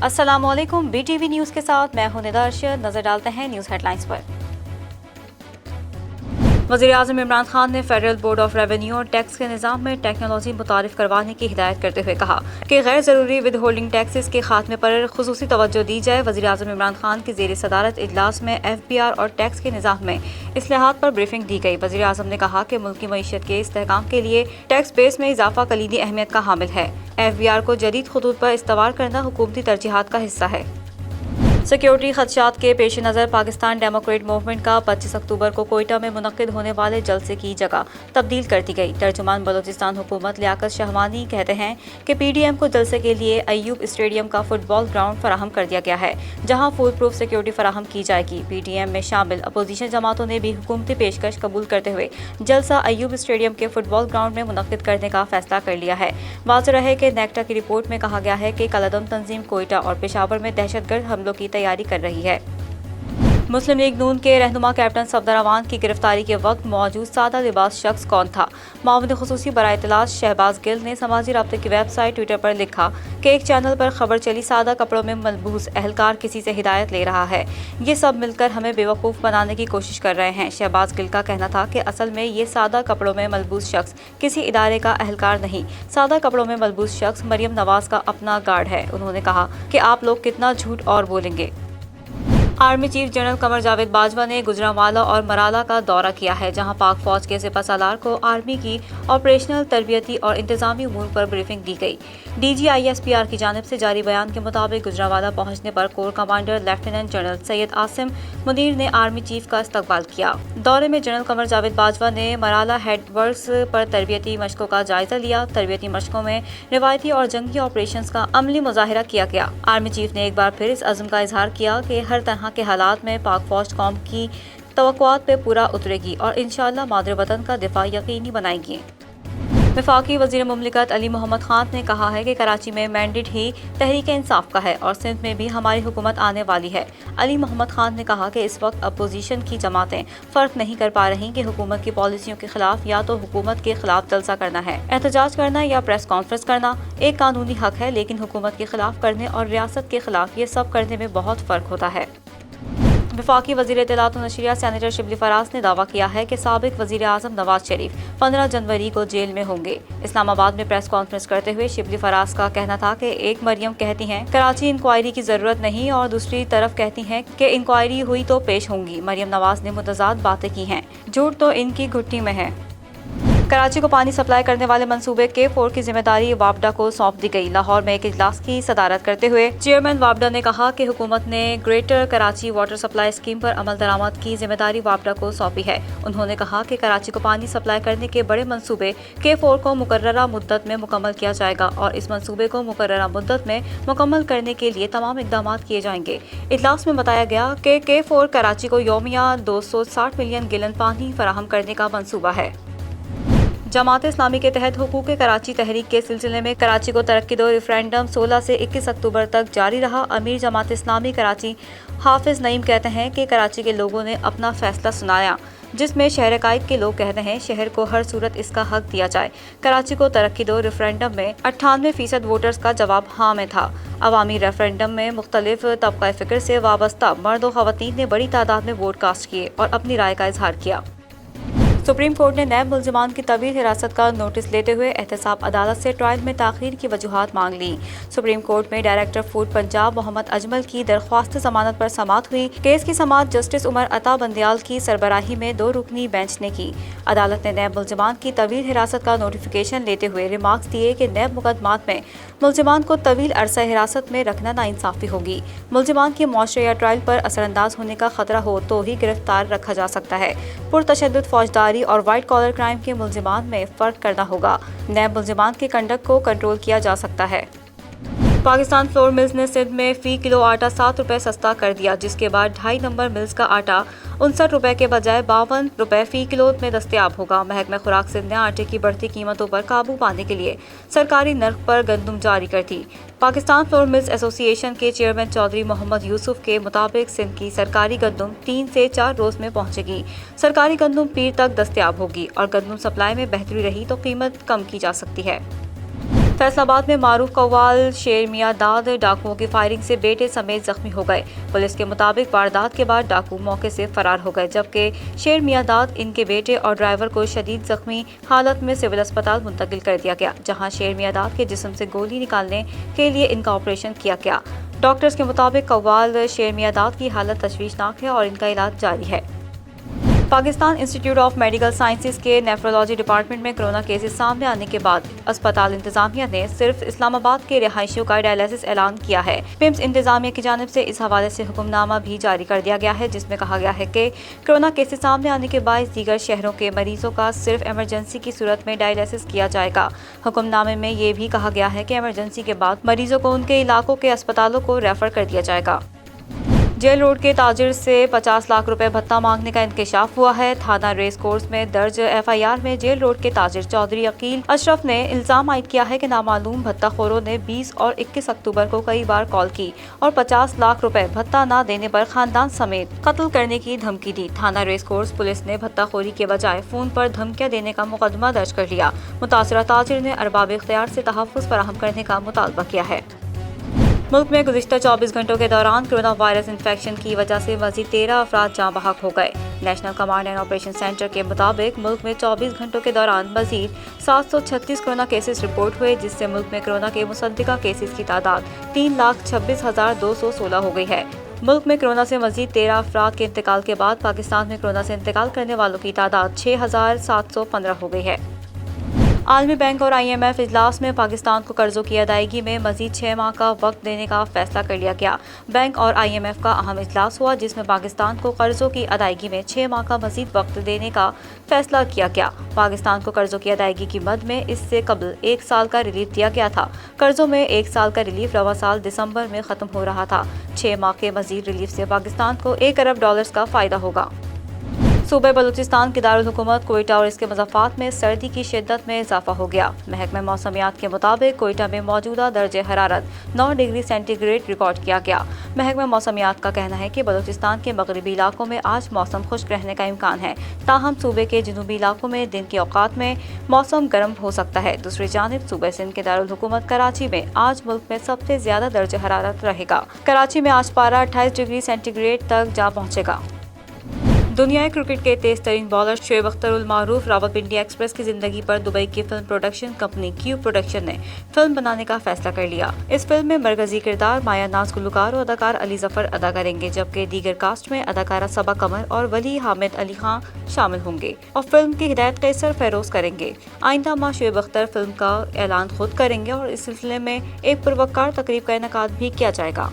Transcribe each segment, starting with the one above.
अस्सलाम वालेकुम। BTV news के साथ मैं हूं निदा अरशद। नजर डालते हैं न्यूज़ हेडलाइंस पर। वज़ीर-ए-आज़म इमरान खान ने फेडरल बोर्ड ऑफ रेवेन्यू और टैक्स के निज़ाम में टेक्नोलॉजी मुतारिफ करवाने की हिदायत करते हुए कहा कि गैर ज़रूरी विद होल्डिंग टैक्सेस के खात्मे पर खुसूसी तवज्जो दी जाए। वज़ीर-ए-आज़म इमरान खान की ज़ेर सदारत इजलास में FBR और टैक्स के निज़ाम में इस्लाहात पर ब्रीफिंग दी गई। वज़ीर-ए-आज़म ने कहा कि मुल्क की मईशत के इस्तेहकाम के लिए टैक्स बेस में इजाफा कलीदी अहमियत का हामिल है। FBR को जदीद खतूत पर इस्तवार करना हुकूमती तरजीहात का हिस्सा है। सिक्योरिटी खदशात के पेश नज़र पाकिस्तान डेमोक्रेट मूवमेंट का 25 अक्टूबर को कोयटा में मुनक्किद होने वाले जलसे की जगह तब्दील कर दी गई। तर्जुमान बलोचिस्तान हुकूमत लियाकत शहवानी कहते हैं कि PDM को जलसे के लिए अयूब स्टेडियम का फुटबॉल ग्राउंड फराहम कर दिया गया है, जहां फुल प्रूफ सिक्योरिटी फराहम की जाएगी। PDM में शामिल अपोजिशन जमातों ने भी हुकूमती पेशकश कबूल करते हुए जलसा अयूब स्टेडियम के फुटबॉल ग्राउंड में मुनक्किद करने का फैसला कर लिया है। वाज़ेह रहे कि नेक्टा की रिपोर्ट में कहा गया है कि कलअदम तंजीम कोयटा और पेशावर में दहशतगर्द हमलों की तैयारी कर रही है। मुस्लिम लीग नून के रहनुमा कैप्टन सफदर अवान की गिरफ्तारी के वक्त मौजूद सादा लिबास शख्स कौन था? मामले खुसूसी बराए इत्तलात शहबाज गिल ने समाजी राब्ते की वेबसाइट ट्विटर पर लिखा कि एक चैनल पर खबर चली सादा कपड़ों में मलबूस एहलकार किसी से हिदायत ले रहा है। ये सब मिलकर हमें बेवकूफ़ बनाने की कोशिश कर रहे हैं। शहबाज गिल का कहना था कि असल में ये सादा कपड़ों में मलबूस शख्स किसी इदारे का एहलकार नहीं, सादा कपड़ों में मलबूस शख्स मरियम नवाज का अपना गार्ड है। उन्होंने कहा कि आप लोग कितना झूठ और बोलेंगे। Army chief general Qamar Javed Bajwa ने गुजरांवाला और मराला का दौरा किया है, जहां पाक फौज के सिपह सालार को आर्मी की ऑपरेशनल, तरबियती और इंतजामी उमूर पर ब्रीफिंग दी गई। DGISPR की जानिब से जारी बयान के मुताबिक गुजरांवाला पहुंचने पर core commander lieutenant general Syed Asim Munir ने आर्मी चीफ का इस्तकबाल किया। दौरे में जनरल कमर जावेद बाजवा ने मराला हेडवर्क्स पर तरबियती मशकों का जायजा लिया। तरबियती मशकों में रिवायती और जंगी ऑपरेशंस का अमली मुजाहिरा किया गया। आर्मी चीफ ने एक बार फिर इस अज़्म का इजहार किया कि हर तरह के हालात में पाक फौज कौम की तवक्कुआत पे पूरा उतरेगी और इंशाअल्लाह मादर वतन का दिफा यकीनी बनाएगी। वफाकी वज़ीर मुमलिकत अली मोहम्मद खान ने कहा है कि कराची में मैंडेट ही तहरीक इंसाफ का है और सिंध में भी हमारी हुकूमत आने वाली है। अली मोहम्मद खान ने कहा कि इस वक्त अपोजिशन की जमातें फ़र्क नहीं कर पा रही कि हुकूमत की पॉलिसियों के खिलाफ या तो हुकूमत के खिलाफ जलसा करना है, एहतजाज करना या प्रेस कॉन्फ्रेंस करना एक कानूनी हक है, लेकिन हुकूमत के खिलाफ करने और रियासत के खिलाफ ये सब करने में बहुत फ़र्क होता है। वफाकी वज़ीर इत्तलात और नशरियात सेनेटर शिबली फराज ने दावा किया है कि साबिक वज़ीर आज़म नवाज शरीफ 15 जनवरी को जेल में होंगे। इस्लामाबाद में प्रेस कॉन्फ्रेंस करते हुए शिबली फराज का कहना था कि एक मरियम कहती हैं कराची इंक्वायरी की ज़रूरत नहीं और दूसरी तरफ कहती हैं कि इंक्वायरी हुई तो पेश होंगी। मरियम नवाज ने मुतज़ाद बातें की हैं, झूठ तो इनकी घुट्टी में है। कराची को पानी सप्लाई करने वाले मंसूबे K4 की जिम्मेदारी वापडा को सौंप दी गई। लाहौर में एक इजलास की सदारत करते हुए चेयरमैन वापडा ने कहा कि हुकूमत ने greater Karachi water supply scheme पर अमल दरामद की जिम्मेदारी वापडा को सौंपी है। उन्होंने कहा कि कराची को पानी सप्लाई करने के बड़े मंसूबे K4 को मुकर्ररा मुद्दत में मुकम्मल किया जाएगा और इस मंसूबे को मुकर्ररा मुद्दत में मुकम्मल करने के लिए तमाम इकदाम किए जाएंगे। इजलास में बताया गया कि K4 कराची को यौमिया 260 मिलियन गैलन पानी फराहम करने का मंसूबा है। जमात इस्लामी के तहत हुकूक कराची तहरीक के सिलसिले में कराची को तरक्की दो रेफरेंडम 16 से 21 अक्टूबर तक जारी रहा। अमीर जमात इस्लामी कराची हाफिज नईम कहते हैं कि कराची के लोगों ने अपना फैसला सुनाया, जिसमें शहर कायद के लोग कहते हैं शहर को हर सूरत इसका हक दिया जाए। कराची को तरक्की दो रेफरेंडम में 98% वोटर्स का जवाब हाँ में था। अवामी रेफरेंडम में मुख्तलिफ तबका फ़िक्र से वाबस्ता मर्द व ख़वातीन ने बड़ी तादाद में वोट कास्ट किए और अपनी राय का इजहार किया। सुप्रीम कोर्ट ने नैब मुल्जिमान की तवील हिरासत का नोटिस लेते हुए एहतसाब अदालत से ट्रायल में ताख़ीर की वजूहात मांग ली। सुप्रीम कोर्ट में डायरेक्टर फूड पंजाब मोहम्मद अजमल की दरख्वास्त ज़मानत पर समाअत हुई। केस की समाअत जस्टिस उमर अता बंदियाल की सरबराही में 2 रुकनी बेंच ने की। अदालत ने नैब मुल्जिमान की तवील हिरासत का नोटिफिकेशन लेते हुए रिमार्क्स दिए कि नैब मुकदमात में मुल्जिमान को तवील अरसा हिरासत में रखना नाइंसाफ़ी होगी। मुल्जिमान के मुआशरे या ट्रायल पर असरअंदाज होने का खतरा हो तो ही गिरफ्तार रखा जा सकता है। पुरतशद्दुद फौजदारी और वाइट कॉलर क्राइम के मुल्जिमान में फ़र्क करना होगा। नैब मुल्जिमान के कंडक्ट को कंट्रोल किया जा सकता है। पाकिस्तान फ्लोर मिल्स ने सिंध में फ़ी किलो आटा 7 रुपये सस्ता कर दिया, जिसके बाद 2.5 नंबर मिल्स का आटा 59 रुपये के बजाय 52 रुपये फ़ी किलो में दस्तयाब होगा। महकमा खुराक सिंध ने आटे की बढ़ती कीमतों पर काबू पाने के लिए सरकारी नर्ख पर गंदम जारी कर दी। पाकिस्तान फ्लोर मिल्स एसोसिएशन के चेयरमैन चौधरी मोहम्मद यूसुफ के मुताबिक सिंध की सरकारी गंदम 3 से 4 रोज़ में पहुँचेगी। सरकारी गंदम पीर तक दस्तयाब होगी और गंदम सप्लाई में बेहतरी रही तो कीमत कम की जा सकती है। फैसलाबाद में मारूफ कव्वाल शेर मियां दाद डाकुओं की फायरिंग से बेटे समेत जख्मी हो गए। पुलिस के मुताबिक वारदात के बाद डाकू मौके से फरार हो गए, जबकि शेर मियां दाद, इनके बेटे और ड्राइवर को शदीद जख्मी हालत में सिविल अस्पताल मुंतकिल कर दिया गया, जहां शेर मियां दाद के जिस्म से गोली निकालने के लिए इनका ऑपरेशन किया गया। डॉक्टर्स के मुताबिक कव्वाल शेर मियां दाद की हालत तशवीशनाक है और इनका इलाज जारी है। Pakistan institute of medical sciences के नेफ्रोलॉजी डिपार्टमेंट में कोरोना केसेस सामने आने के बाद अस्पताल इंतजामिया ने सिर्फ इस्लामाबाद के रिहायशियों का डायलिसिस ऐलान किया है। पिम्स इंतजामिया की जानिब से इस हवाले से हुक्मनामा भी जारी कर दिया गया है, जिसमें कहा गया है कि कोरोना केसेस सामने आने के बाद दीगर शहरों के मरीजों का सिर्फ एमरजेंसी की सूरत में डायलिसिस किया जाएगा। हुक्मनामे में ये भी कहा गया है कि एमरजेंसी के बाद मरीजों को उनके इलाकों के अस्पतालों को रेफर कर दिया जाएगा। जेल रोड के ताजिर से 50 लाख रुपए भत्ता मांगने का इंकशाफ हुआ है। थाना रेस कोर्स में दर्ज FIR में जेल रोड के ताजिर चौधरी अकील अशरफ ने इल्जाम आयद किया है कि नामालूम भत्ताखोरों ने 20 और 21 अक्टूबर को कई बार कॉल की और 50 लाख रुपए भत्ता न देने पर खानदान समेत कत्ल करने की धमकी दी। थाना रेस कोर्स पुलिस ने भत्ताखोरी के बजाय फोन पर धमकियां देने का मुकदमा दर्ज कर लिया। मुतासरा ताजिर ने अरबाब इख्तियार से तहफ़्फ़ुज़ फराहम करने का मुतालबा किया है। मुल्क में गुज़िश्ता 24 घंटों के दौरान कोरोना वायरस इन्फेक्शन की वजह से मज़ीद 13 अफराद जाँ बहक हो गए। National command and operation centre के मुताबिक मुल्क में 24 घंटों के दौरान मज़ीद 736 कोरोना केसेस रिपोर्ट हुए, जिससे मुल्क में कोरोना के मुसद्दिका केसेस की तादाद 3,26,216 हो गई है। मुल्क में कोरोना से मज़ीद 13 अफराद के इंतकाल के बाद पाकिस्तान में कोरोना से इंतकाल करने वालों की तादाद 6,715 हो गई है। आलमी बैंक और IMF इजलास में पाकिस्तान को कर्जों की अदायगी में मजीद 6 माह का वक्त देने का फैसला कर लिया गया। बैंक और IMF का अहम इजलास हुआ, जिसमें पाकिस्तान को कर्जों की अदायगी में 6 माह का मजीद वक्त देने का फैसला किया गया। पाकिस्तान को कर्जों की अदायगी की मद में इससे कबल 1 साल का रिलीफ दिया गया था। कर्जों में 1 साल का रिलीफ रवा साल दिसंबर में ख़त्म हो रहा था। 6 माह के मजीद रिलीफ से पाकिस्तान को $1 अरब का फ़ायदा होगा। सूबे बलूचिस्तान के दारुल हुकूमत कोयटा और इसके मज़ाफ़ात में सर्दी की शिद्दत में इजाफा हो गया। महकमा मौसमियात के मुताबिक कोयटा में मौजूदा दर्जे हरारत 9 डिग्री सेंटीग्रेड रिकॉर्ड किया गया। महकमा मौसमियात का कहना है कि बलूचिस्तान के मगरबी इलाकों में आज मौसम खुश्क रहने का इम्कान है, ताहम सूबे के जनूबी इलाकों में दिन के औकात में मौसम गर्म हो सकता है। दूसरी जानिब सूबे सिंध के दारुल हुकूमत कराची में आज मुल्क में सबसे ज्यादा दर्जे हरारत रहेगा। कराची में आज पारा 28 डिग्री सेंटीग्रेड तक जा पहुँचेगा। दुनिया क्रिकेट के तेज तरीन बॉलर शोएब अख्तर उल मारूफ रावलपिंडी एक्सप्रेस की जिंदगी पर दुबई की film production company Q production ने फिल्म बनाने का फैसला कर लिया। इस फिल्म में मरकजी किरदार माया नाज गुलकार और अदाकार अली जफर अदा करेंगे, जबकि दीगर कास्ट में अदाकारा सबा कमर और वली हामिद अली खां शामिल होंगे और फिल्म की हिदायत कैसर फेरोज करेंगे। आइंदा माह शोएब अख्तर फिल्म का ऐलान खुद करेंगे और इस सिलसिले में एक पुरवकार तकरीब का इनेकाद भी किया जाएगा।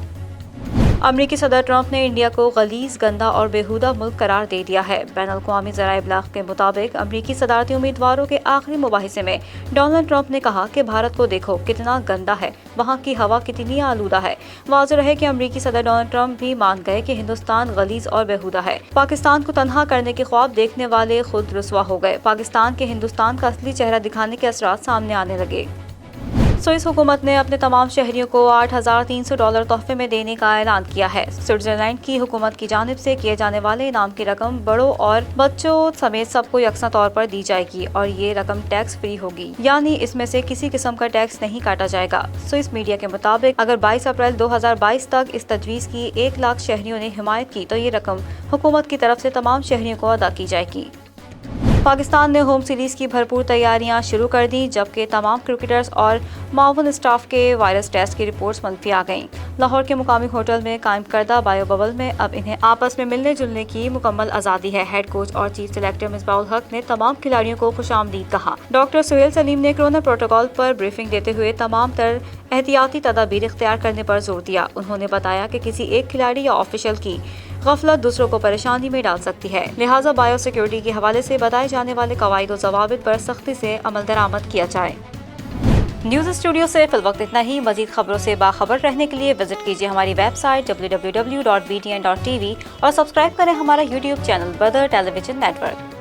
अमरीकी सदर ट्रंप ने इंडिया को गलीज, गंदा और बेहुदा मुल्क करार दे दिया है। बैनुल-अक़वामी ज़राए इब्लाग के मुताबिक अमरीकी सदारती उम्मीदवारों के आखिरी मुबाहिसे में डोनाल्ड ट्रंप ने कहा कि भारत को देखो कितना गंदा है, वहाँ की हवा कितनी आलूदा है। वाज़ेह है कि अमरीकी सदर डोनाल्ड ट्रंप भी मान गए कि हिंदुस्तान गलीज और बेहुदा है। पाकिस्तान को तन्हा करने के ख्वाब देखने वाले खुद रुसवा हो गए। पाकिस्तान के हिंदुस्तान का असली चेहरा दिखाने के असरात सामने आने लगे। स्विस हुकूमत ने अपने तमाम शहरियों को $8,300 तोहफे में देने का ऐलान किया है। स्विट्जरलैंड की हुकूमत की जानिब से किए जाने वाले इनाम की रकम बड़ों और बच्चों समेत सबको यकसा तौर पर दी जाएगी और ये रकम टैक्स फ्री होगी, यानी इसमें से किसी किस्म का टैक्स नहीं काटा जाएगा। स्विस मीडिया के मुताबिक अगर 22 अप्रैल 2022 तक इस तजवीज़ की 1 लाख शहरियों ने हिमायत की तो ये रकम हुकूमत की तरफ से तमाम शहरियों को अदा की जाएगी। पाकिस्तान ने होम सीरीज की भरपूर तैयारियां शुरू कर दी, जबकि तमाम क्रिकेटर्स और मावन स्टाफ के वायरस टेस्ट की रिपोर्ट्स मंफी आ गईं। लाहौर के मुकामी होटल में कायम करदा बायो बबल में अब इन्हें आपस में मिलने जुलने की मुकम्मल आज़ादी है। हेड कोच और चीफ सेलेक्टर मिसबाहुल हक ने तमाम खिलाड़ियों को खुशामदीद कहा। डॉक्टर सुहेल सलीम ने कोरोना प्रोटोकॉल पर ब्रीफिंग देते हुए तमाम तर एहतियाती तदाबीर इख्तियार करने पर जोर दिया। उन्होंने बताया कि किसी एक खिलाड़ी या ऑफिशियल की गफलत दूसरों को परेशानी में डाल सकती है, लिहाजा बायो सिक्योरिटी के हवाले से बताए जाने वाले कवायद और ज़वाबित पर सख्ती से अमल दरामद किया जाए। न्यूज़ स्टूडियो से फिल वक्त इतना ही। मजीद खबरों से बाखबर रहने के लिए विजिट कीजिए हमारी वेबसाइट www.btn.tv और सब्सक्राइब करें हमारा YouTube चैनल बदर टेलीविजन नेटवर्क।